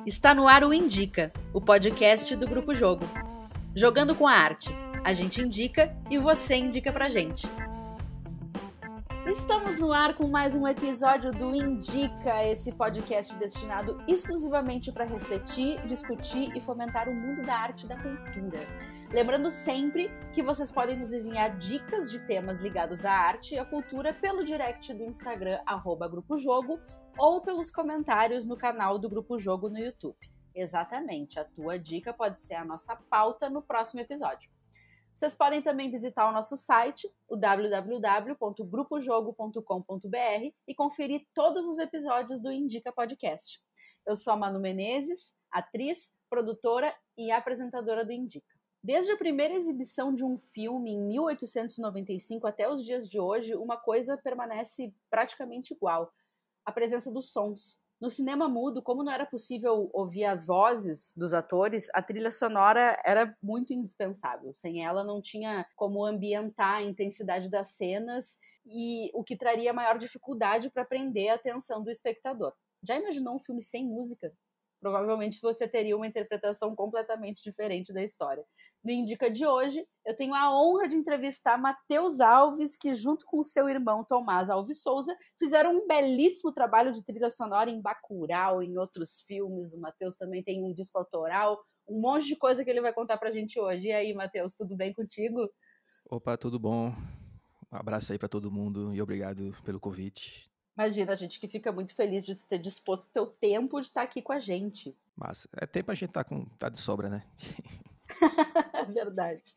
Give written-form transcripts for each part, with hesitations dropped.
Está no ar o Indica, o podcast do Grupo Jogo. Jogando com a arte. A gente indica e você indica pra gente. Estamos no ar com mais um episódio do Indica, esse podcast destinado exclusivamente para refletir, discutir e fomentar o mundo da arte e da cultura. Lembrando sempre que vocês podem nos enviar dicas de temas ligados à arte e à cultura pelo direct do Instagram, @grupojogo, ou pelos comentários no canal do Grupo Jogo no YouTube. Exatamente, a tua dica pode ser a nossa pauta no próximo episódio. Vocês podem também visitar o nosso site, o www.grupojogo.com.br, e conferir todos os episódios do Indica Podcast. Eu sou a Manu Menezes, atriz, produtora e apresentadora do Indica. Desde a primeira exibição de um filme em 1895 até os dias de hoje, uma coisa permanece praticamente igual: a presença dos sons. No cinema mudo, como não era possível ouvir as vozes dos atores, a trilha sonora era muito indispensável. Sem ela, não tinha como ambientar a intensidade das cenas, e o que traria maior dificuldade para prender a atenção do espectador. Já imaginou um filme sem música? Provavelmente você teria uma interpretação completamente diferente da história. No Indica de hoje, eu tenho a honra de entrevistar Matheus Alves, que junto com seu irmão Tomás Alves Souza, fizeram um belíssimo trabalho de trilha sonora em Bacurau, em outros filmes. O Matheus também tem um disco autoral, um monte de coisa que ele vai contar pra gente hoje. E aí, Matheus, tudo bem contigo? Opa, tudo bom? Um abraço aí pra todo mundo e obrigado pelo convite. Imagina, a gente que fica muito feliz de ter disposto o teu tempo de estar aqui com a gente. Massa. É tempo a gente tá de sobra, né? É verdade.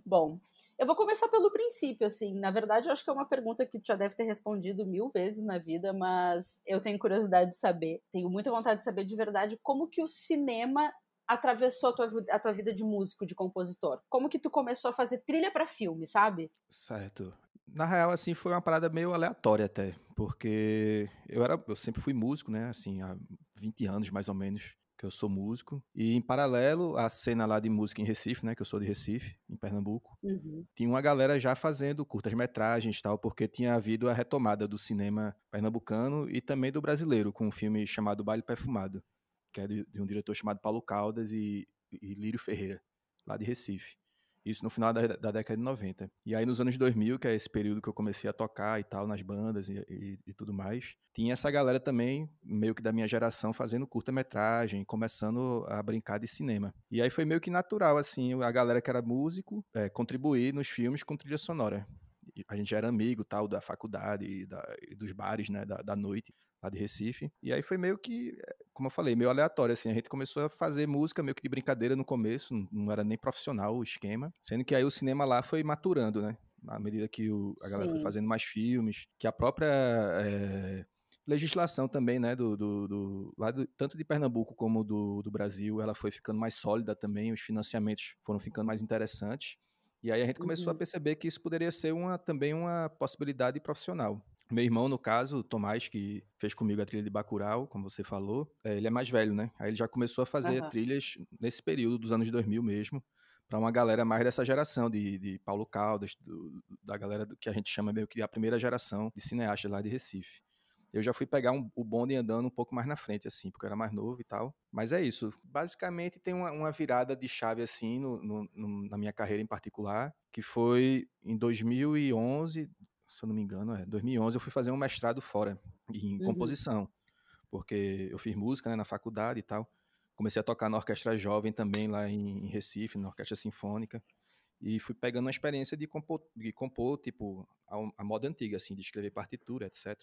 Bom, eu vou começar pelo princípio, assim. Na verdade, eu acho que é uma pergunta que tu já deve ter respondido 1000 vezes na vida, mas eu tenho curiosidade de saber, tenho muita vontade de saber de verdade como que o cinema atravessou a tua vida de músico, de compositor. Como que tu começou a fazer trilha pra filme, sabe? Certo. Na real, assim, foi uma parada meio aleatória até, porque eu sempre fui músico, né? Assim, há 20 anos mais ou menos que eu sou músico. E em paralelo à cena lá de música em Recife, né? Que eu sou de Recife, em Pernambuco. Uhum. Tinha uma galera já fazendo curtas-metragens e tal, porque tinha havido a retomada do cinema pernambucano e também do brasileiro, com um filme chamado Baile Perfumado, que é de um diretor chamado Paulo Caldas e Lírio Ferreira, lá de Recife. Isso no final da década de 90. E aí nos anos 2000, que é esse período que eu comecei a tocar e tal, nas bandas e tudo mais, tinha essa galera também, meio que da minha geração, fazendo curta-metragem, começando a brincar de cinema. E aí foi meio que natural, assim, a galera que era músico contribuir nos filmes com trilha sonora. E a gente já era amigo, tal, da faculdade e dos bares, né, da noite, lá de Recife. E aí foi meio que, como eu falei, meio aleatório, assim. A gente começou a fazer música meio que de brincadeira no começo, não era nem profissional o esquema. Sendo que aí o cinema lá foi maturando, né? À medida que a galera foi Sim. fazendo mais filmes, que a própria legislação também, né, tanto de Pernambuco como do Brasil, ela foi ficando mais sólida também, os financiamentos foram ficando mais interessantes. E aí a gente começou a Uhum. perceber que isso poderia ser também uma possibilidade profissional. Meu irmão, no caso, o Tomás, que fez comigo a trilha de Bacurau, como você falou, ele é mais velho, né? Aí ele já começou a fazer Aham. trilhas nesse período dos anos 2000 mesmo, para uma galera mais dessa geração de Paulo Caldas, da galera que a gente chama meio que a primeira geração de cineastas lá de Recife. Eu já fui pegar o bonde andando um pouco mais na frente, assim, porque eu era mais novo e tal. Mas é isso. Basicamente tem uma virada de chave, assim, na minha carreira em particular, que foi em 2011, se eu não me engano, 2011 eu fui fazer um mestrado fora, em Uhum. composição, porque eu fiz música, né, na faculdade e tal. Comecei a tocar na orquestra jovem também, lá em Recife, na orquestra sinfônica. E fui pegando uma experiência de compor tipo, a moda antiga, assim, de escrever partitura, etc.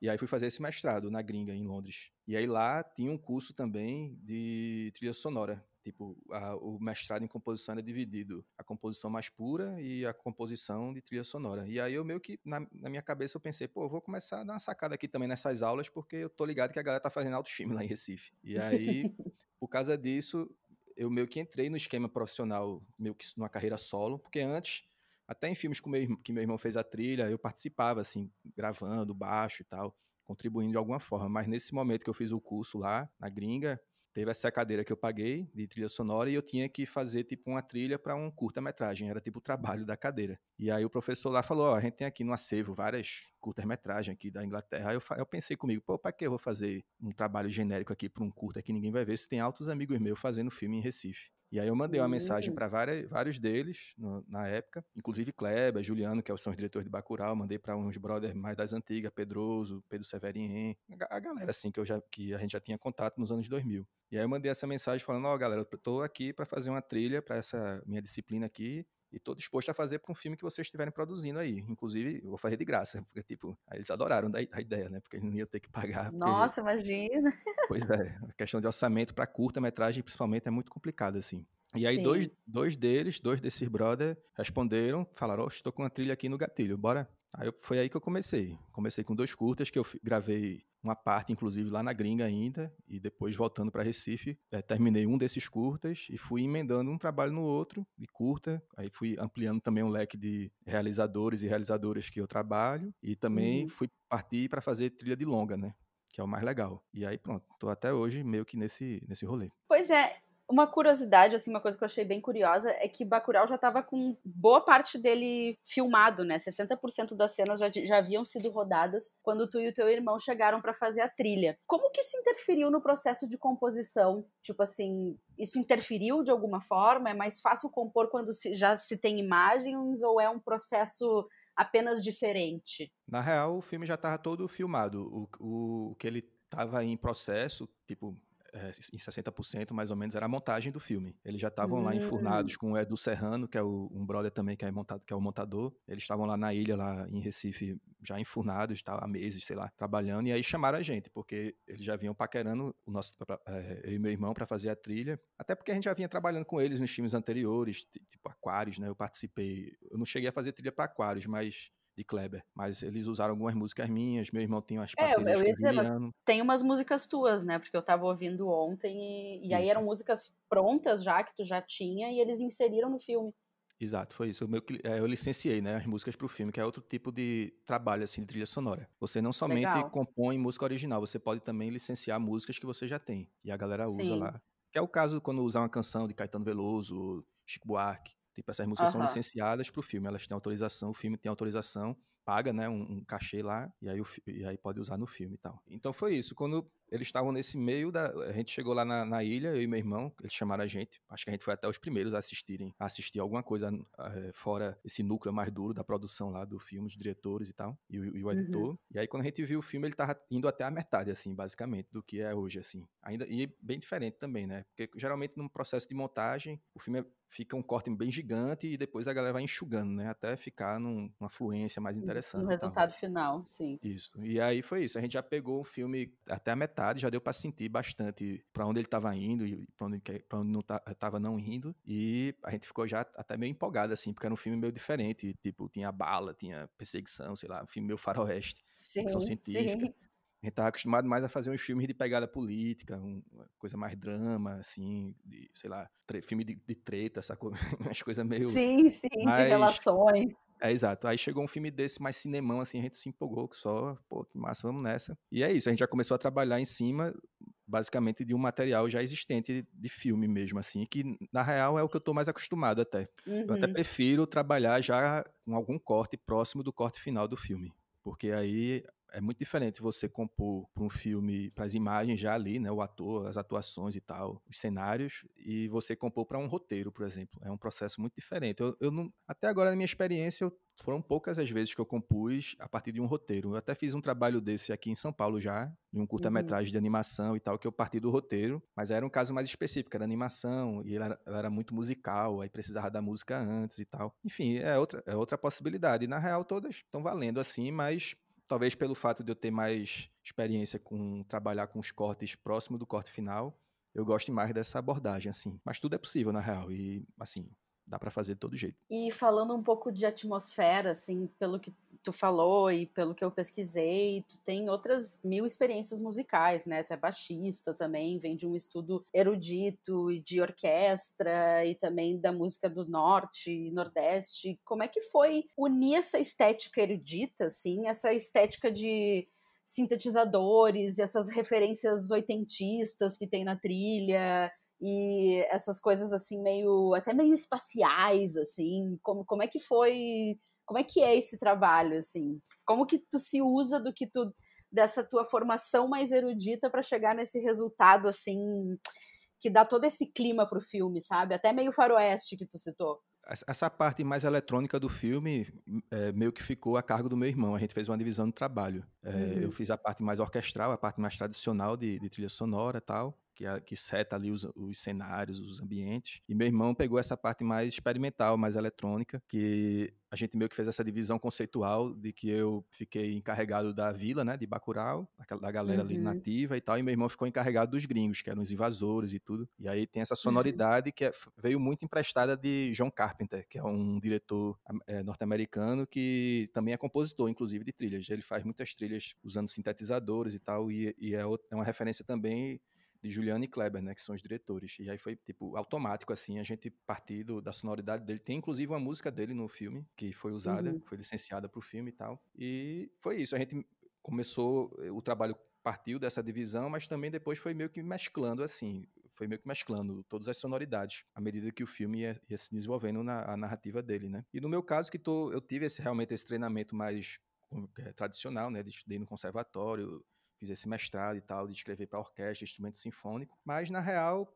E aí fui fazer esse mestrado na gringa, em Londres. E aí lá tinha um curso também de trilha sonora. Tipo, o mestrado em composição era dividido. A composição mais pura e a composição de trilha sonora. E aí eu meio que, na minha cabeça, eu pensei, pô, eu vou começar a dar uma sacada aqui também nessas aulas, porque eu tô ligado que a galera tá fazendo autoestima lá em Recife. E aí, por causa disso, eu meio que entrei no esquema profissional, meio que numa carreira solo, porque antes, até em filmes que meu irmão fez a trilha, eu participava, assim, gravando baixo e tal, contribuindo de alguma forma. Mas nesse momento que eu fiz o curso lá, na gringa, teve essa cadeira que eu paguei de trilha sonora e eu tinha que fazer tipo uma trilha para um curta-metragem, era tipo o trabalho da cadeira. E aí o professor lá falou, ó, a gente tem aqui no acervo várias curtas-metragens aqui da Inglaterra. Aí eu pensei comigo, pô, pra que eu vou fazer um trabalho genérico aqui para um curta que ninguém vai ver se tem altos amigos meus fazendo filme em Recife? E aí eu mandei uma mensagem para vários deles na época, inclusive Kleber, Juliano, que são os diretores de Bacurau, mandei para uns brothers mais das antigas, Pedroso, Pedro Severin, a galera assim que a gente já tinha contato nos anos 2000. E aí eu mandei essa mensagem falando, ó, galera, eu tô aqui para fazer uma trilha para essa minha disciplina aqui, e tô disposto a fazer para um filme que vocês estiverem produzindo aí. Inclusive, eu vou fazer de graça, porque, tipo, aí eles adoraram a ideia, né? Porque eles não iam ter que pagar, porque... Nossa, imagina. Pois é, a questão de orçamento para curta-metragem, principalmente, é muito complicada, assim. E aí, Sim. dois desses brother, responderam, falaram, estou com uma trilha aqui no gatilho, bora? Foi aí que eu comecei. Comecei com 2 curtas, que eu gravei uma parte, inclusive, lá na gringa ainda, e depois, voltando para Recife, terminei um desses curtas e fui emendando um trabalho no outro, de curta. Aí fui ampliando também um leque de realizadores e realizadoras que eu trabalho, e também fui partir para fazer trilha de longa, né? Que é o mais legal. E aí, pronto, tô até hoje meio que nesse rolê. Pois é, uma curiosidade, assim, uma coisa que eu achei bem curiosa é que Bacurau já estava com boa parte dele filmado, né? 60% das cenas já haviam sido rodadas quando tu e o teu irmão chegaram para fazer a trilha. Como que isso interferiu no processo de composição? Tipo assim, isso interferiu de alguma forma? É mais fácil compor quando já se tem imagens ou é um processo apenas diferente? Na real, o filme já estava todo filmado. O que ele estava em processo, tipo, em 60% mais ou menos, era a montagem do filme. Eles já estavam lá enfurnados com o Edu Serrano, que é um brother também que é o montador. Eles estavam lá na ilha, lá em Recife, já enfurnados, há meses, sei lá, trabalhando. E aí chamaram a gente, porque eles já vinham paquerando eu e meu irmão para fazer a trilha. Até porque a gente já vinha trabalhando com eles nos filmes anteriores, tipo Aquários, né? Eu não cheguei a fazer trilha para Aquários, mas de Kleber, mas eles usaram algumas músicas minhas, meu irmão tem umas parcerias Eu com ia o dizer, mas Juliano. tem umas músicas tuas, né? Porque eu tava ouvindo ontem e aí Isso, eram músicas prontas já, que tu já tinha, e eles inseriram no filme. exato, foi isso. Eu licenciei, né, as músicas para o filme, que é outro tipo de trabalho, assim, de trilha sonora. Você não somente Legal. compõe música original, você pode também licenciar músicas que você já tem, e a galera usa Sim. lá. Que é o caso quando usar uma canção de Caetano Veloso, Chico Buarque. Tipo, essas músicas são Aham. licenciadas para o filme, elas têm autorização, o filme tem autorização, paga, né, um cachê lá, e aí pode usar no filme e tal. Então foi isso, quando eles estavam nesse meio a gente chegou lá na ilha, eu e meu irmão, eles chamaram a gente, acho que a gente foi até os primeiros a assistir alguma coisa fora esse núcleo mais duro da produção lá do filme, os diretores e tal, e o Uhum. editor. E aí quando a gente viu o filme, ele tava indo até a metade, assim, basicamente, do que é hoje, assim. Ainda, e bem diferente também, né? Porque geralmente num processo de montagem, o filme fica um corte bem gigante e depois a galera vai enxugando, né? Até ficar numa fluência mais No interessante e tal. resultado final, sim. Isso. E aí foi isso. A gente já pegou o filme até a metade, já deu pra sentir bastante pra onde ele tava indo e pra onde não tava não indo. E a gente ficou já até meio empolgado, assim, porque era um filme meio diferente. Tipo, tinha bala, tinha perseguição, sei lá, um filme meio faroeste, ficção Sim, científica. sim. A gente tava acostumado mais a fazer uns filmes de pegada política, uma coisa mais drama, assim, sei lá, filme de treta, sacou? Umas coisas meio Sim, sim, de mais relações. exato. Aí chegou um filme desse mais cinemão, assim, a gente se empolgou que só, pô, que massa, vamos nessa. E é isso, a gente já começou a trabalhar em cima, basicamente, de um material já existente de filme mesmo, assim, que na real é o que eu tô mais acostumado até. Eu até Uhum. prefiro trabalhar já com algum corte próximo do corte final do filme, porque aí é muito diferente você compor para um filme, para as imagens já ali, né, o ator, as atuações e tal, os cenários, e você compor para um roteiro, por exemplo. É um processo muito diferente. Eu não, até agora, na minha experiência, foram poucas as vezes que eu compus a partir de um roteiro. Eu até fiz um trabalho desse aqui em São Paulo já, de um Uhum. curta-metragem de animação e tal, que eu parti do roteiro, mas era um caso mais específico, era animação, e ela era muito musical, aí precisava da música antes e tal. Enfim, é outra possibilidade. E, na real, todas estão valendo assim, mas talvez pelo fato de eu ter mais experiência com trabalhar com os cortes próximo do corte final, eu gosto mais dessa abordagem, assim. Mas tudo é possível, na real, e, assim, dá pra fazer de todo jeito. E falando um pouco de atmosfera, assim, pelo que tu falou e pelo que eu pesquisei, tu tem outras 1000 experiências musicais, né? Tu é baixista também, vem de um estudo erudito e de orquestra e também da música do norte e nordeste. Como é que foi unir essa estética erudita, assim, essa estética de sintetizadores, essas referências oitentistas que tem na trilha, e essas coisas assim até meio espaciais, assim, como é que foi, como é que é esse trabalho, assim? Como que tu se usa dessa tua formação mais erudita para chegar nesse resultado, assim, que dá todo esse clima pro filme, sabe? Até meio faroeste que tu citou. Essa parte mais eletrônica do filme meio que ficou a cargo do meu irmão. A gente fez uma divisão de trabalho. Eu fiz a parte mais orquestral, a parte mais tradicional de trilha sonora e tal, que seta ali os cenários, os ambientes. E meu irmão pegou essa parte mais experimental, mais eletrônica, que a gente meio que fez essa divisão conceitual de que eu fiquei encarregado da vila, né, de Bacurau, da galera ali nativa e tal, e meu irmão ficou encarregado dos gringos, que eram os invasores e tudo. E aí tem essa sonoridade que veio muito emprestada de John Carpenter, que é um diretor norte-americano que também é compositor, inclusive, de trilhas. Ele faz muitas trilhas usando sintetizadores e tal, e é uma referência também de Juliano e Kleber, né, que são os diretores. E aí foi, tipo, automático, assim, a gente partir da sonoridade dele. Tem, inclusive, uma música dele no filme, que foi usada, foi licenciada pro filme e tal. E foi isso, a gente começou, o trabalho partiu dessa divisão, mas também depois foi meio que mesclando, assim, todas as sonoridades, à medida que o filme ia se desenvolvendo a narrativa dele, né. E no meu caso, eu tive realmente esse treinamento mais tradicional, né, estudei no conservatório, fiz esse mestrado e tal, de escrever para orquestra, instrumento sinfônico, mas na real,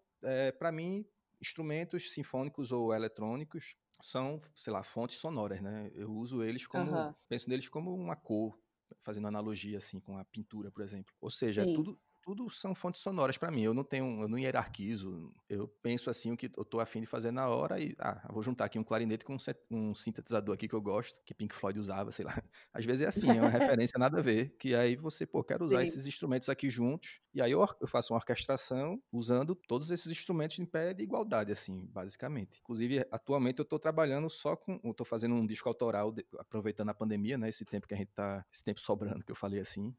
para mim, instrumentos sinfônicos ou eletrônicos são, sei lá, fontes sonoras, né? Eu uso eles penso neles como uma cor, fazendo analogia assim com a pintura, por exemplo. Ou seja, Sim. tudo são fontes sonoras para mim. Eu não hierarquizo. Eu penso assim o que eu tô a fim de fazer na hora e eu vou juntar aqui um clarinete com um sintetizador aqui que eu gosto, que Pink Floyd usava, sei lá. Às vezes é assim, é uma referência nada a ver, que aí você, quero usar Sim. esses instrumentos aqui juntos, e aí eu faço uma orquestração usando todos esses instrumentos em pé de igualdade, assim, basicamente. Inclusive, atualmente eu tô trabalhando eu tô fazendo um disco autoral, aproveitando a pandemia, né, esse tempo sobrando, que eu falei assim,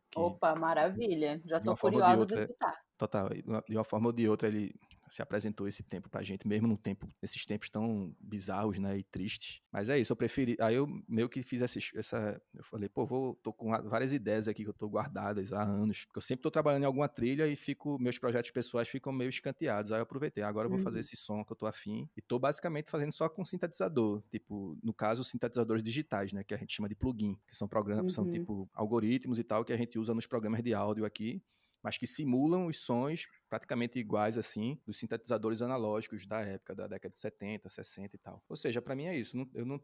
que Opa, maravilha. Já de tô uma forma ou de curiosa de outra, escutar. total, de uma forma ou de outra ele se apresentou esse tempo pra gente, mesmo nesses tempos tão bizarros, né, e tristes. Mas é isso, aí eu meio que fiz eu falei, tô com várias ideias aqui que eu tô guardadas há anos, porque eu sempre tô trabalhando em alguma trilha e meus projetos pessoais ficam meio escanteados, aí eu aproveitei, agora eu vou fazer esse som que eu tô afim, e tô basicamente fazendo só com sintetizador, tipo, no caso, sintetizadores digitais, né, que a gente chama de plugin, que são programas, são tipo algoritmos e tal, que a gente usa nos programas de áudio aqui, mas que simulam os sons praticamente iguais, assim, dos sintetizadores analógicos da época, da década de 70, 60 e tal. Ou seja, para mim é isso, eu não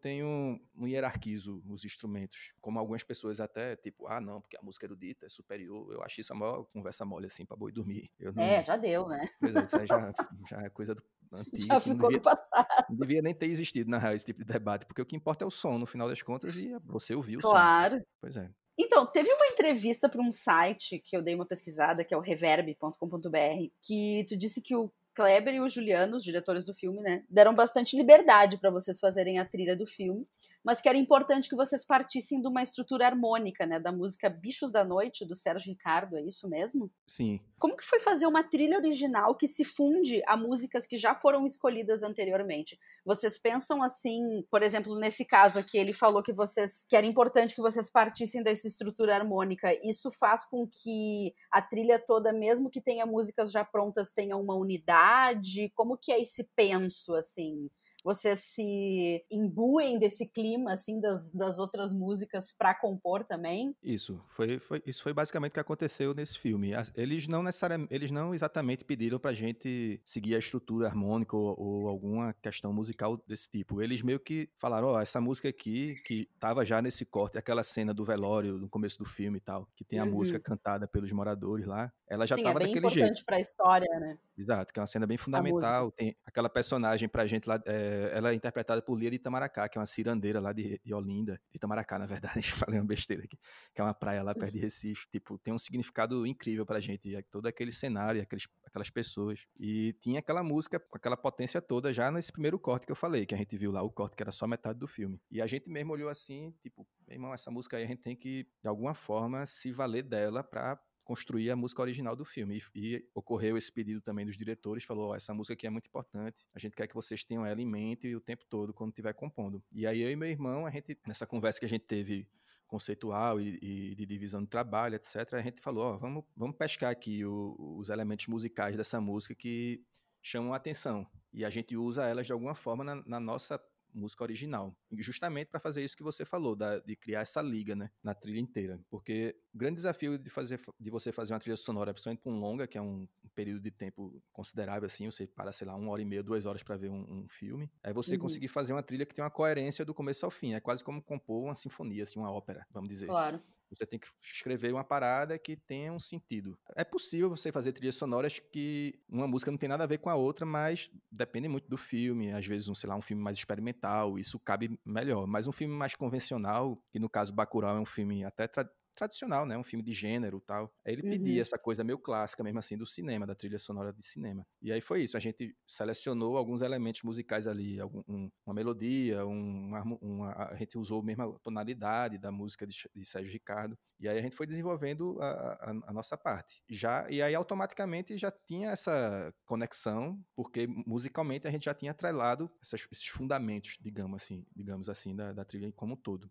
hierarquizo os instrumentos, como algumas pessoas até, tipo, não, porque a música erudita é superior, eu acho isso a maior conversa mole, assim, pra boi dormir. Eu não... Já deu, né? Pois é, isso aí já é coisa antiga, Já que ficou no passado. não devia nem ter existido, na real, esse tipo de debate, porque o que importa é o som, no final das contas, e você ouvir o som. Claro. Pois é. Então, teve uma entrevista para um site que eu dei uma pesquisada, que é o reverb.com.br, que tu disse que o Kleber e o Juliano, os diretores do filme, né, deram bastante liberdade para vocês fazerem a trilha do filme, mas que era importante que vocês partissem de uma estrutura harmônica, né, da música Bichos da Noite, do Sérgio Ricardo, é isso mesmo? Sim. Como que foi fazer uma trilha original que se funde a músicas que já foram escolhidas anteriormente? Vocês pensam assim, por exemplo, nesse caso aqui, ele falou que era importante que vocês partissem dessa estrutura harmônica. Isso faz com que a trilha toda, mesmo que tenha músicas já prontas, tenha uma unidade? Como que é esse penso, assim? Vocês se imbuem desse clima, assim, das outras músicas para compor também? Isso foi basicamente o que aconteceu nesse filme. Eles não exatamente pediram pra gente seguir a estrutura harmônica ou alguma questão musical desse tipo. Eles meio que falaram, essa música aqui, que tava já nesse corte, aquela cena do velório no começo do filme e tal, que tem a música cantada pelos moradores lá, ela já Sim, é tava bem daquele jeito. importante para a história, né? Exato, que é uma cena bem A música. fundamental. Tem aquela personagem pra gente lá, ela é interpretada por Lia de Itamaracá, que é uma cirandeira lá de Olinda, de Itamaracá, na verdade, falei uma besteira aqui, que é uma praia lá perto de Recife. Tipo, tem um significado incrível pra gente, todo aquele cenário, aquelas pessoas. E tinha aquela música com aquela potência toda já nesse primeiro corte que eu falei, que a gente viu lá, o corte que era só metade do filme. E a gente mesmo olhou assim, tipo, meu irmão, essa música aí a gente tem que, de alguma forma, se valer dela pra construir a música original do filme. E ocorreu esse pedido também dos diretores, falou, essa música aqui é muito importante, a gente quer que vocês tenham ela em mente o tempo todo quando estiver compondo. E aí eu e meu irmão, nessa conversa que a gente teve conceitual e de divisão de trabalho, etc., a gente falou, ó, vamos pescar aqui os elementos musicais dessa música que chamam a atenção. E a gente usa elas de alguma forma na nossa música original. Justamente para fazer isso que você falou, de criar essa liga, né, na trilha inteira. Porque o grande desafio de você fazer uma trilha sonora, principalmente para um longa, que é um período de tempo considerável, assim, você para, sei lá, 1h30, 2 horas para ver um filme, é você conseguir fazer uma trilha que tem uma coerência do começo ao fim. É quase como compor uma sinfonia, assim, uma ópera, vamos dizer. Claro. Você tem que escrever uma parada que tenha um sentido. É possível você fazer trilhas sonoras que uma música não tem nada a ver com a outra, mas depende muito do filme. Às vezes, sei lá, um filme mais experimental, isso cabe melhor. Mas um filme mais convencional, que no caso Bacurau é um filme até tradicional, né? Um filme de gênero e tal. Aí ele pedia essa coisa meio clássica mesmo assim do cinema, da trilha sonora de cinema. E aí foi isso, a gente selecionou alguns elementos musicais ali, uma melodia, a gente usou a mesma tonalidade da música de Sérgio Ricardo. E aí a gente foi desenvolvendo a nossa parte. E aí automaticamente já tinha essa conexão, porque musicalmente a gente já tinha atrelado esses fundamentos, digamos assim, da trilha como um todo.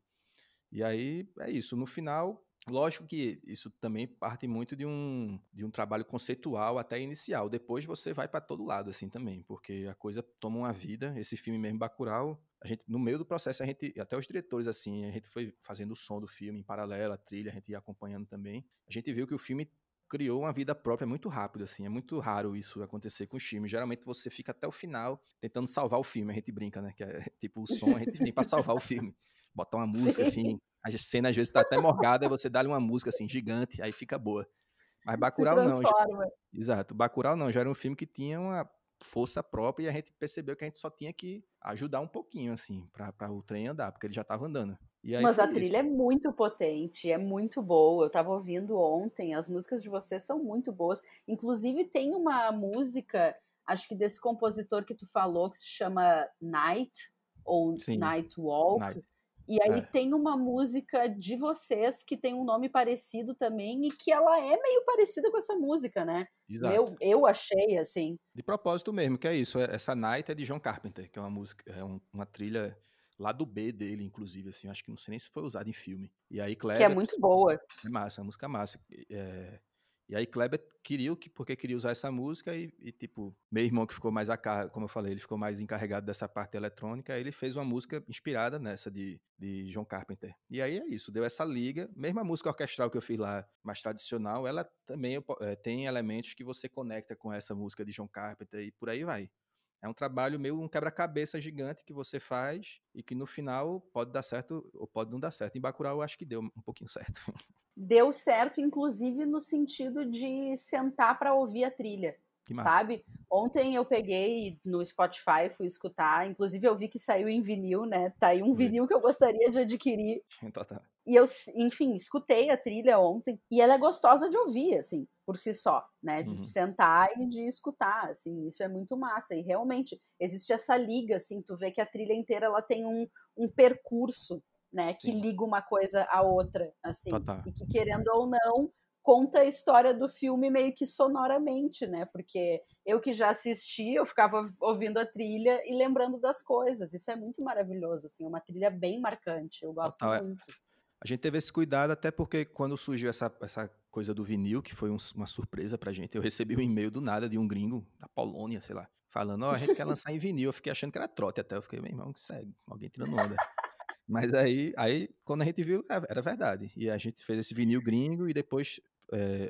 E aí é isso, no final, lógico que isso também parte muito de um trabalho conceitual até inicial, depois você vai para todo lado assim também, porque a coisa toma uma vida, esse filme mesmo, Bacurau, a gente, no meio do processo, até os diretores assim, a gente foi fazendo o som do filme em paralelo, a trilha, a gente ia acompanhando também, a gente viu que o filme criou uma vida própria muito rápido, assim, é muito raro isso acontecer com os filmes, geralmente você fica até o final tentando salvar o filme, a gente brinca, né, que é tipo o som, a gente vem para salvar o filme, botar uma música Sim. assim, a cena às vezes tá até morgada, e você dá-lhe uma música assim, gigante, aí fica boa. Mas Se Bacurau não, transforma. exato, Bacurau não, já era um filme que tinha uma força própria e a gente percebeu que a gente só tinha que ajudar um pouquinho, assim, para o trem andar, porque ele já tava andando. E aí Mas a foi isso. trilha é muito potente, é muito boa. Eu tava ouvindo ontem, as músicas de vocês são muito boas. Inclusive tem uma música, acho que desse compositor que tu falou, que se chama Night, ou Sim, Night Walk. Night. E aí É, tem uma música de vocês que tem um nome parecido também e que ela é meio parecida com essa música, né? exato. Eu achei, assim. De propósito mesmo, que é isso. Essa Night é de John Carpenter, que é uma música, uma trilha lá do B dele, inclusive, assim. Acho que não sei nem se foi usado em filme. E aí Que é Kleber, muito boa. é massa, é uma música massa. E aí Kleber porque queria usar essa música tipo, meu irmão que ficou mais como eu falei, ele ficou mais encarregado dessa parte eletrônica, aí ele fez uma música inspirada nessa de John Carpenter. E aí é isso, deu essa liga. Mesmo a música orquestral que eu fiz lá, mais tradicional, ela também tem elementos que você conecta com essa música de John Carpenter e por aí vai. É um trabalho meio um quebra-cabeça gigante que você faz e que no final pode dar certo ou pode não dar certo. Em Bacurau eu acho que deu um pouquinho certo. Deu certo, inclusive, no sentido de sentar para ouvir a trilha, Que massa. sabe? Ontem eu peguei no Spotify, fui escutar, inclusive eu vi que saiu em vinil, né? Tá aí um Foi. vinil que eu gostaria de adquirir. Total. E eu, enfim, escutei a trilha ontem e ela é gostosa de ouvir, assim, por si só, né? De Uhum. sentar e de escutar, assim, isso é muito massa. E realmente existe essa liga, assim, tu vê que a trilha inteira ela tem um percurso, né? Que Sim, liga uma coisa à outra, assim, total. e que querendo ou não conta a história do filme meio que sonoramente, né? Porque eu que já assisti, eu ficava ouvindo a trilha e lembrando das coisas. Isso é muito maravilhoso, assim, é uma trilha bem marcante. Eu gosto Total. muito. A gente teve esse cuidado até porque quando surgiu essa coisa do vinil, que foi uma surpresa pra gente, eu recebi um e-mail do nada de um gringo da Polônia, sei lá, falando, ó, a gente quer lançar em vinil. Eu fiquei achando que era trote até. Eu fiquei, meu irmão, que segue, alguém tirando onda. Mas aí quando a gente viu, era verdade. E a gente fez esse vinil gringo e depois.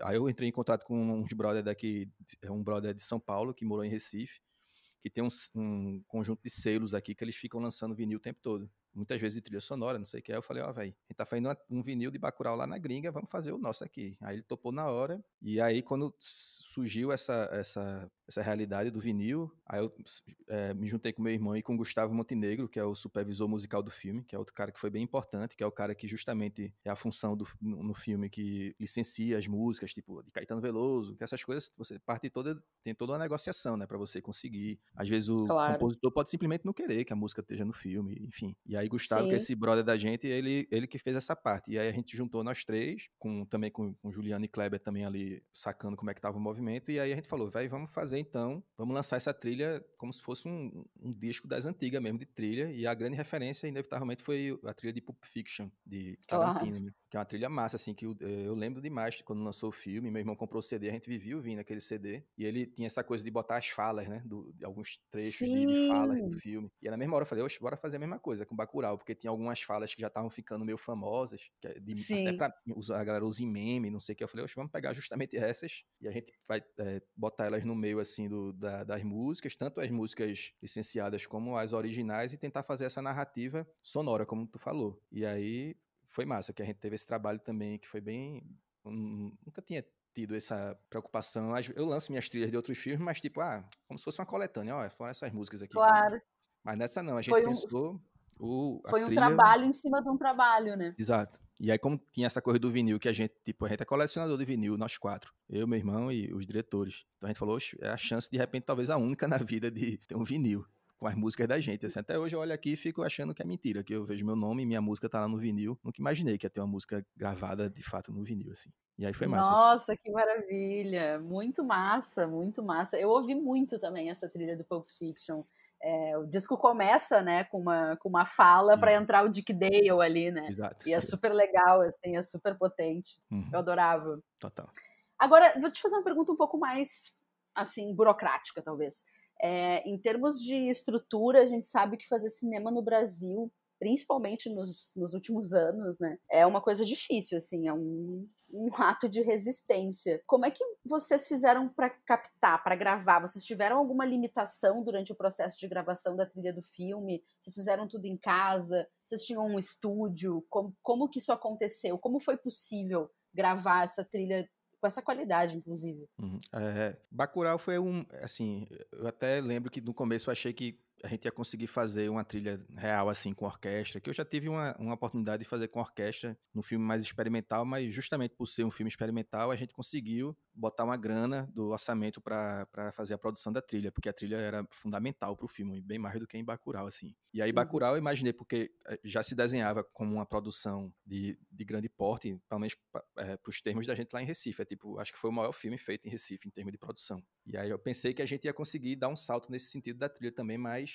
Aí eu entrei em contato com uns brother daqui, um brother de São Paulo que morou em Recife, que tem um conjunto de selos aqui que eles ficam lançando vinil o tempo todo. Muitas vezes de trilha sonora, não sei o que. Aí eu falei, ó, velho, a gente tá fazendo um vinil de Bacurau lá na gringa, vamos fazer o nosso aqui. Aí ele topou na hora. E aí quando surgiu essa realidade do vinil, aí eu me juntei com meu irmão e com o Gustavo Montenegro, que é o supervisor musical do filme, que é outro cara que foi bem importante, que é o cara que justamente é a função no filme que licencia as músicas, tipo de Caetano Veloso, que essas coisas você tem toda uma negociação, né, para você conseguir. Às vezes o Claro. compositor pode simplesmente não querer que a música esteja no filme, enfim. E aí Gustavo, que é Sim. esse brother da gente, ele que fez essa parte. E aí a gente juntou nós três, também com Juliano e Kleber também ali sacando como é que tava o movimento, e aí a gente falou, velho, vamos fazer falei, então, vamos lançar essa trilha como se fosse um disco das antigas mesmo, de trilha, e a grande referência, inevitavelmente, foi a trilha de Pulp Fiction, de Claro. Tarantino, né? Que é uma trilha massa, assim, que eu lembro demais quando lançou o filme, meu irmão comprou o CD, a gente vivia ouvindo aquele CD, e ele tinha essa coisa de botar as falas, né, de alguns trechos de falas do Sim, filme, e na mesma hora eu falei, oxe, bora fazer a mesma coisa com Bacurau, porque tinha algumas falas que já estavam ficando meio famosas, até sim. pra a galera usa em meme, não sei o que, eu falei, oxe, vamos pegar justamente essas, e a gente vai botar elas no meio, assim, das músicas, tanto as músicas licenciadas como as originais, e tentar fazer essa narrativa sonora, como tu falou. E aí foi massa, que a gente teve esse trabalho também, que foi bem... Nunca tinha tido essa preocupação. Eu lanço minhas trilhas de outros filmes, mas tipo, como se fosse uma coletânea, ó, foram essas músicas aqui que... Claro. Mas nessa não, a gente Foi um, pensou a foi um trilha... trabalho em cima de um trabalho, né? Exato. E aí, como tinha essa coisa do vinil, que a gente é colecionador de vinil, nós quatro. Eu, meu irmão e os diretores. Então a gente falou, oxe, é a chance, de repente, talvez a única na vida de ter um vinil com as músicas da gente. Assim, até hoje eu olho aqui e fico achando que é mentira, que eu vejo meu nome e minha música tá lá no vinil. Nunca imaginei que ia ter uma música gravada, de fato, no vinil, assim. E aí foi massa. Nossa, que maravilha! Muito massa, muito massa. Eu ouvi muito também essa trilha do Pulp Fiction. O disco começa, né, com uma fala para Isso. entrar o Dick Dale ali, né? Exato. E é super legal, assim, é super potente. Eu Uhum. adorava. Total. Agora, vou te fazer uma pergunta um pouco mais, assim, burocrática, talvez. Em termos de estrutura, a gente sabe que fazer cinema no Brasil, principalmente nos últimos anos, né, é uma coisa difícil, assim, é um ato de resistência. Como é que vocês fizeram para captar, para gravar? Vocês tiveram alguma limitação durante o processo de gravação da trilha do filme? Vocês fizeram tudo em casa? Vocês tinham um estúdio? Como que isso aconteceu? Como foi possível gravar essa trilha com essa qualidade, inclusive? Uhum. Bacurau foi assim, eu até lembro que no começo eu achei que a gente ia conseguir fazer uma trilha real, assim, com orquestra, que eu já tive uma oportunidade de fazer com orquestra num filme mais experimental, mas justamente por ser um filme experimental, a gente conseguiu botar uma grana do orçamento para fazer a produção da trilha, porque a trilha era fundamental para o filme, bem mais do que em Bacurau, assim. E aí Uhum. Bacurau eu imaginei, porque já se desenhava como uma produção de grande porte, pelo menos para os termos da gente lá em Recife. Tipo, acho que foi o maior filme feito em Recife em termos de produção. E aí eu pensei que a gente ia conseguir dar um salto nesse sentido da trilha também, mas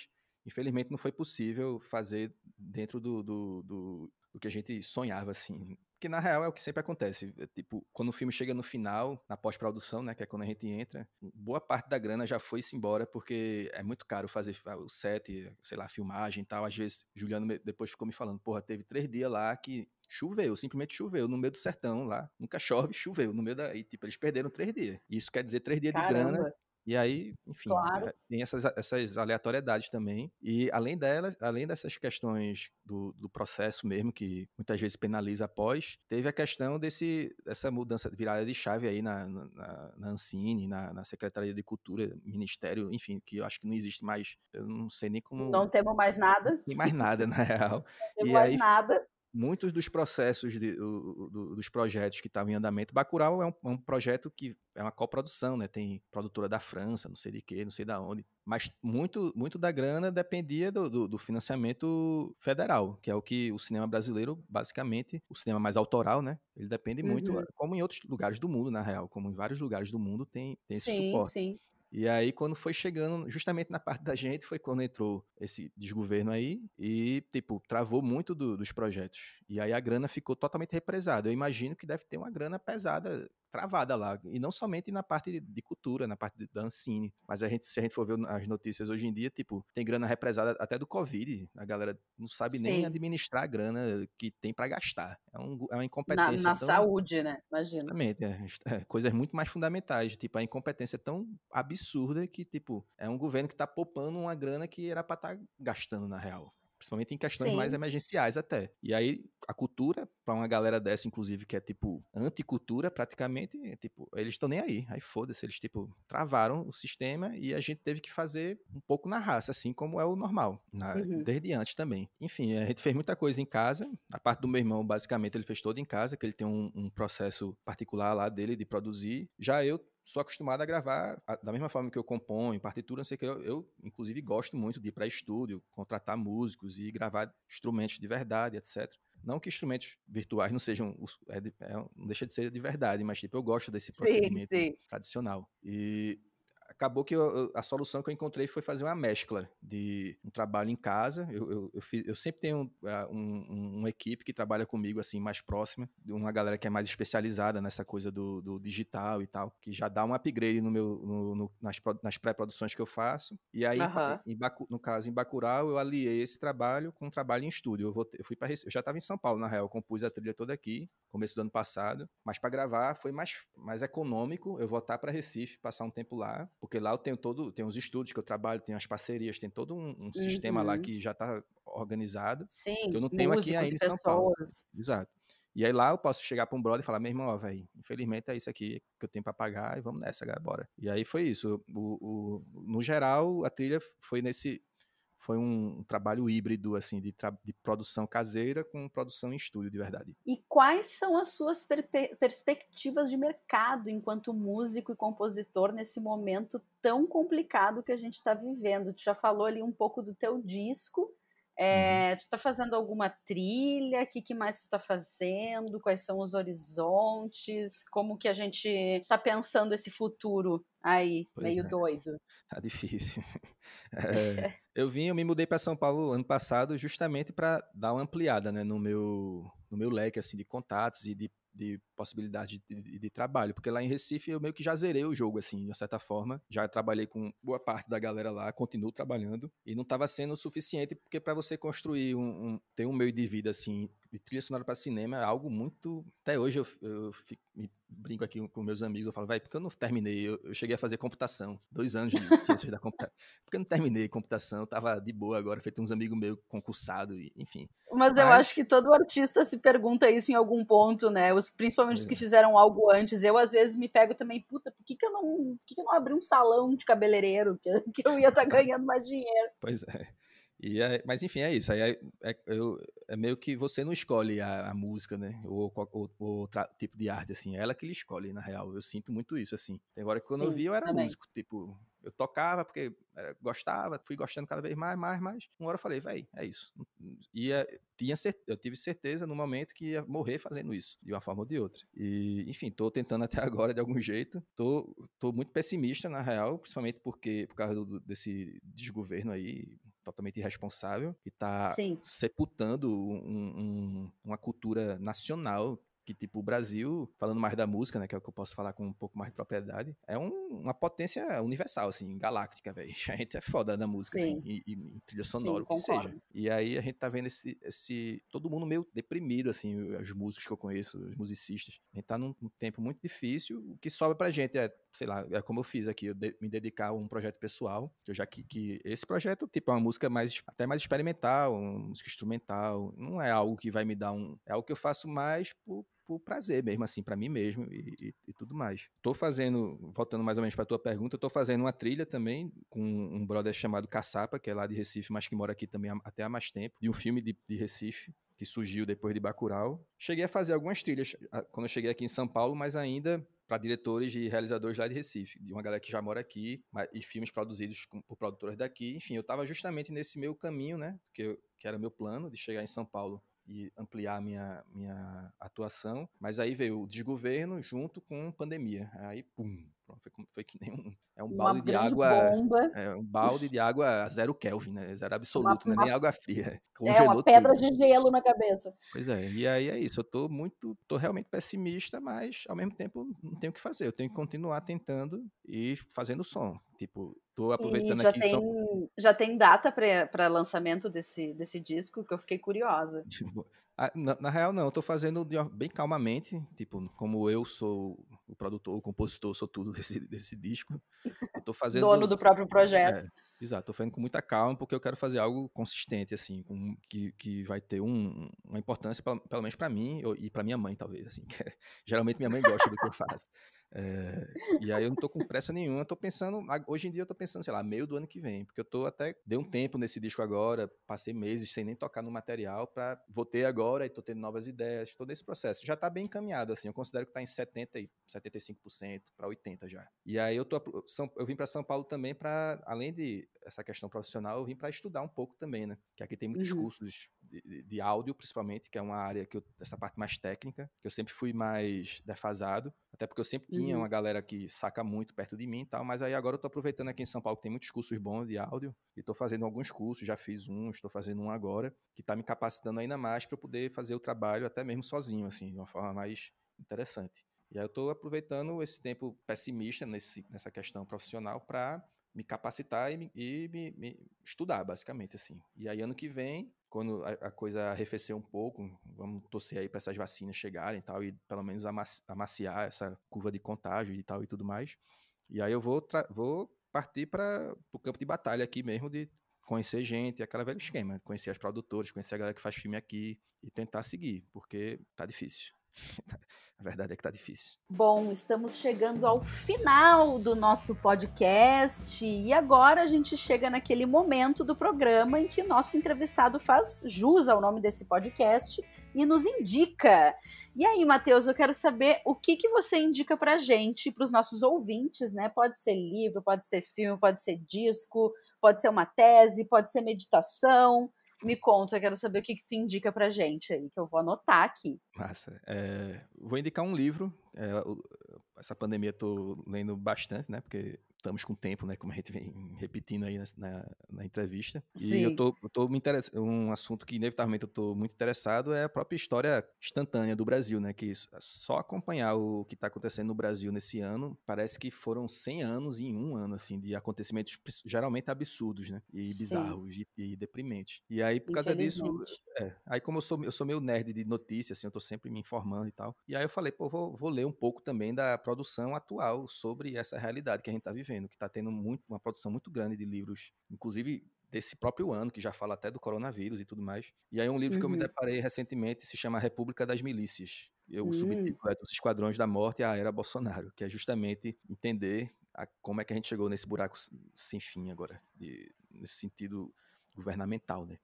infelizmente não foi possível fazer dentro do que a gente sonhava, assim. Porque na real é o que sempre acontece. Tipo, quando o filme chega no final, na pós-produção, né, que é quando a gente entra, boa parte da grana já foi-se embora, porque é muito caro fazer o set, sei lá, filmagem e tal. Às vezes, Juliano depois ficou me falando, porra, teve 3 dias lá que choveu, simplesmente choveu, no meio do sertão lá. Nunca chove, choveu. No meio da. E, tipo, eles perderam 3 dias. Isso quer dizer 3 dias de grana. Caramba, E aí, enfim, claro. tem essas aleatoriedades também. E além delas, além dessas questões do processo mesmo, que muitas vezes penaliza após, teve a questão dessa mudança de virada de chave aí na Ancine, na Secretaria de Cultura, Ministério, enfim, que eu acho que não existe mais, eu não sei nem Não como, temos mais nada, nem mais nada, na real. não temos E mais aí nada. muitos dos processos dos projetos que estavam em andamento. Bacurau é um projeto que é uma coprodução, né? Tem produtora da França, não sei de quê, não sei da onde. Mas muito da grana dependia do financiamento federal, que é o que o cinema brasileiro, basicamente, o cinema mais autoral, né? Ele depende muito, Uhum. como em outros lugares do mundo, na real, como em vários lugares do mundo tem esse Sim, suporte. sim. E aí, quando foi chegando, justamente na parte da gente, foi quando entrou esse desgoverno aí e, tipo, travou muito dos projetos. E aí a grana ficou totalmente represada. Eu imagino que deve ter uma grana pesada, travada lá. E não somente na parte de cultura, na parte da Ancine. Mas se a gente for ver as notícias hoje em dia, tipo, tem grana represada até do Covid. A galera não sabe nem Sim. administrar a grana que tem para gastar. É uma Na, incompetência na tão... saúde, né? Imagino. Exatamente, coisas muito mais fundamentais, tipo, a incompetência é tão absurda que, tipo, é um governo que tá poupando uma grana que era para estar gastando na real, principalmente em questões mais Sim. emergenciais até. E aí, a cultura, para uma galera dessa, inclusive, que é, tipo, anticultura praticamente, tipo, eles estão nem aí foda-se, eles, tipo, travaram o sistema e a gente teve que fazer um pouco na raça, assim como é o normal, Uhum. desde antes também. Enfim, a gente fez muita coisa em casa, a parte do meu irmão, basicamente, ele fez toda em casa, que ele tem um processo particular lá dele de produzir. Já eu sou acostumado a gravar da mesma forma que eu componho, partitura, não sei o que. Eu inclusive, gosto muito de ir para estúdio, contratar músicos e gravar instrumentos de verdade, etc. Não que instrumentos virtuais não sejam, não deixa de ser de verdade, mas tipo, eu gosto desse Sim, procedimento sim. tradicional. E acabou que a solução que eu encontrei foi fazer uma mescla de um trabalho em casa. Eu sempre tenho uma equipe que trabalha comigo, assim, mais próxima, de uma galera que é mais especializada nessa coisa do digital e tal, que já dá um upgrade nas pré-produções que eu faço. E aí, no caso, em Bacurau, eu aliei esse trabalho com um trabalho em estúdio. Eu já estava em São Paulo, na real, eu compus a trilha toda aqui, começo do ano passado, mas para gravar foi mais econômico eu voltar para Recife, passar um tempo lá, porque lá eu tenho os estúdios que eu trabalho, tenho as parcerias, tem todo um sistema lá que já está organizado, que eu Sim, não tenho aqui músicos ainda e em São Paulo. pessoas. Exato. E aí lá eu posso chegar para um brother e falar, meu irmão, ó, velho, infelizmente é isso aqui que eu tenho para pagar e vamos nessa, galera, bora. E aí foi isso. No geral, a trilha foi um trabalho híbrido, assim, de produção caseira com produção em estúdio, de verdade. E quais são as suas perspectivas de mercado enquanto músico e compositor nesse momento tão complicado que a gente está vivendo? Tu já falou ali um pouco do teu disco. Tu está fazendo alguma trilha? O que mais tu está fazendo? Quais são os horizontes? Como que a gente está pensando esse futuro aí, meio doido? Tá difícil. Eu me mudei para São Paulo ano passado justamente para dar uma ampliada, né, no meu leque assim, de contatos e de possibilidades de trabalho, porque lá em Recife eu meio que já zerei o jogo, assim, de uma certa forma. Já trabalhei com boa parte da galera lá, continuo trabalhando, e não estava sendo o suficiente, porque para você construir ter um meio de vida, assim, de trilha sonora para cinema, é algo muito... Até hoje eu brinco aqui com meus amigos, eu falo, vai, porque eu não terminei? Eu cheguei a fazer computação, 2 anos de ciências da computação. Porque eu não terminei computação, tava de boa agora, feito uns amigos meus concursados, enfim. Mas eu acho que todo artista se pergunta isso em algum ponto, né? Principalmente os que fizeram algo antes. Eu, às vezes, me pego também, puta, por que eu não abri um salão de cabeleireiro? Que eu ia estar ganhando mais dinheiro. Pois é. Mas enfim, é isso. É meio que você não escolhe a música, né? Ou outro tipo de arte, assim. É ela que lhe escolhe, na real. Eu sinto muito isso, assim. Tem hora que quando eu vi, eu era também. músico. Tipo, eu tocava porque gostava, fui gostando cada vez mais. Uma hora eu falei, véi, é isso. Eu tive certeza no momento que ia morrer fazendo isso, de uma forma ou de outra. E, enfim, tô tentando até agora de algum jeito. Tô muito pessimista, na real, principalmente por causa desse desgoverno aí, totalmente irresponsável, que está sepultando uma cultura nacional que, tipo, o Brasil, falando mais da música, né, que é o que eu posso falar com um pouco mais de propriedade, é uma potência universal, assim, galáctica, velho. A gente é foda da música, assim, e trilha sonora, o que seja. E aí a gente tá vendo todo mundo meio deprimido, assim, os músicos que eu conheço, os musicistas. A gente tá num tempo muito difícil, o que sobra pra gente sei lá, é como eu fiz aqui, me dedicar a um projeto pessoal, que eu já que esse projeto, tipo, é uma música até mais experimental, uma música instrumental, não é algo que vai me dar é algo que eu faço mais por prazer mesmo, assim, pra mim mesmo e tudo mais. Voltando mais ou menos pra tua pergunta, eu tô fazendo uma trilha também com um brother chamado Caçapa, que é lá de Recife, mas que mora aqui também até há mais tempo, de um filme de Recife, que surgiu depois de Bacurau. Cheguei a fazer algumas trilhas quando eu cheguei aqui em São Paulo, mas ainda para diretores e realizadores lá de Recife, de uma galera que já mora aqui, e filmes produzidos por produtoras daqui. Enfim, eu estava justamente nesse meu caminho, né, que era meu plano, de chegar em São Paulo e ampliar minha atuação, mas aí veio o desgoverno junto com pandemia. Aí, pum, foi que nem um balde de água... bomba. Um balde de água a 0 Kelvin, né? Zero absoluto, né? Nem água fria. Uma pedra de gelo na cabeça. Pois é, e aí é isso. Eu tô realmente pessimista, mas ao mesmo tempo não tenho o que fazer. Eu tenho que continuar tentando e fazendo som. Tipo, tô aproveitando já aqui... Já tem data para lançamento desse disco, que eu fiquei curiosa. Na real, não. Eu tô fazendo bem calmamente. Tipo, como eu sou o produtor, o compositor, sou tudo desse disco. Eu tô fazendo... Dono do próprio projeto. Exato, tô fazendo com muita calma, porque eu quero fazer algo consistente, assim, que vai ter uma importância, pelo menos para mim e para minha mãe, talvez, assim, que geralmente minha mãe gosta do que eu faço. E aí eu não tô com pressa nenhuma, eu tô pensando, hoje em dia eu tô pensando, sei lá, meio do ano que vem, porque dei um tempo nesse disco agora, passei meses sem nem tocar no material, voltei agora e tô tendo novas ideias, todo esse processo. Já tá bem encaminhado, assim, eu considero que tá em 75% para 80% já. E aí eu vim para São Paulo também além de essa questão profissional, eu vim para estudar um pouco também, né? Que aqui tem muitos cursos de áudio, principalmente, que é uma área essa parte mais técnica, que eu sempre fui mais defasado, até porque eu sempre tinha uma galera que saca muito perto de mim e tal, mas aí agora eu tô aproveitando aqui em São Paulo, que tem muitos cursos bons de áudio, e tô fazendo alguns cursos, já fiz estou fazendo um agora, que tá me capacitando ainda mais para eu poder fazer o trabalho até mesmo sozinho, assim, de uma forma mais interessante. E aí eu tô aproveitando esse tempo pessimista nessa questão profissional para me capacitar e me estudar, basicamente, assim. E aí, ano que vem, quando a coisa arrefecer um pouco, vamos torcer aí para essas vacinas chegarem e tal, e pelo menos amaciar essa curva de contágio e tal e tudo mais. E aí eu vou partir para o campo de batalha aqui mesmo, de conhecer gente, aquela velha esquema, conhecer as produtoras, conhecer a galera que faz filme aqui e tentar seguir, porque tá difícil. A verdade é que tá difícil. Bom, estamos chegando ao final do nosso podcast e agora a gente chega naquele momento do programa em que o nosso entrevistado faz jus ao nome desse podcast e nos indica. E aí, Matheus, eu quero saber o que você indica pra gente, pros nossos ouvintes, né? Pode ser livro, pode ser filme, pode ser disco, pode ser uma tese, pode ser meditação. Me conta, eu quero saber o que tu indica pra gente aí, que eu vou anotar aqui. Massa. Vou indicar um livro. Essa pandemia eu tô lendo bastante, né? Porque estamos com tempo, né? Como a gente vem repetindo aí na entrevista. Sim. E eu tô me interessando. Um assunto que, inevitavelmente, eu tô muito interessado é a própria história instantânea do Brasil, né? Que só acompanhar o que está acontecendo no Brasil nesse ano, parece que foram 100 anos em um ano, assim, de acontecimentos geralmente absurdos, né? E bizarros e deprimentes. E aí, por causa disso, aí como eu sou meio nerd de notícias, assim, eu tô sempre me informando e tal. E aí eu falei, pô, vou ler um pouco também da produção atual sobre essa realidade que a gente tá vivendo, que tá tendo uma produção muito grande de livros, inclusive desse próprio ano, que já fala até do coronavírus e tudo mais. E aí um livro que eu me deparei recentemente se chama República das Milícias. O subtítulo é Dos Esquadrões da Morte à Era Bolsonaro, que é justamente entender como é que a gente chegou nesse buraco sem fim agora, nesse sentido governamental, né?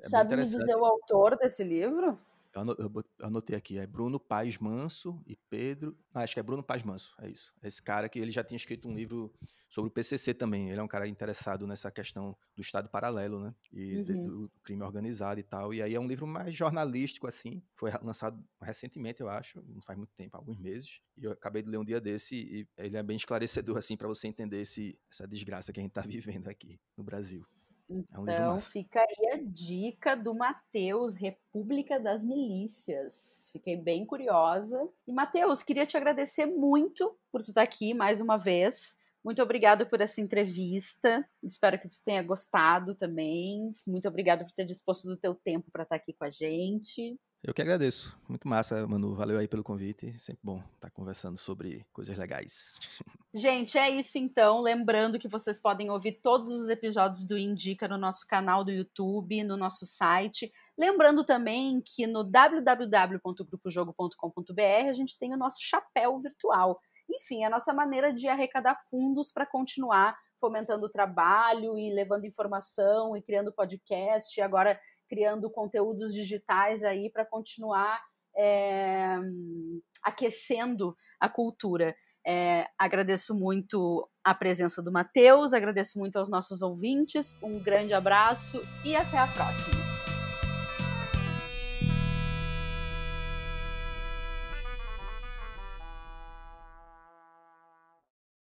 Sabe me dizer o autor desse livro? Eu anotei aqui, é Bruno Paes Manso e Pedro... acho que é Bruno Paes Manso, é isso. Esse cara que ele já tinha escrito um livro sobre o PCC também, ele é um cara interessado nessa questão do Estado paralelo, né? E do crime organizado e tal. E aí é um livro mais jornalístico, assim, foi lançado recentemente, eu acho, não faz muito tempo, alguns meses. E eu acabei de ler um dia desse e ele é bem esclarecedor, assim, para você entender essa desgraça que a gente tá vivendo aqui no Brasil. Então, fica aí a dica do Matheus, República das Milícias. Fiquei bem curiosa. E, Matheus, queria te agradecer muito por tu estar aqui mais uma vez. Muito obrigada por essa entrevista. Espero que tu tenha gostado também. Muito obrigada por ter disposto do teu tempo para estar aqui com a gente. Eu que agradeço. Muito massa, Manu. Valeu aí pelo convite. Sempre bom estar conversando sobre coisas legais. Gente, é isso então. Lembrando que vocês podem ouvir todos os episódios do Indica no nosso canal do YouTube, no nosso site. Lembrando também que no www.grupojogo.com.br a gente tem o nosso chapéu virtual. Enfim, a nossa maneira de arrecadar fundos para continuar fomentando o trabalho e levando informação e criando podcast, e agora criando conteúdos digitais aí para continuar aquecendo a cultura. Agradeço muito a presença do Matheus, agradeço muito aos nossos ouvintes, um grande abraço e até a próxima.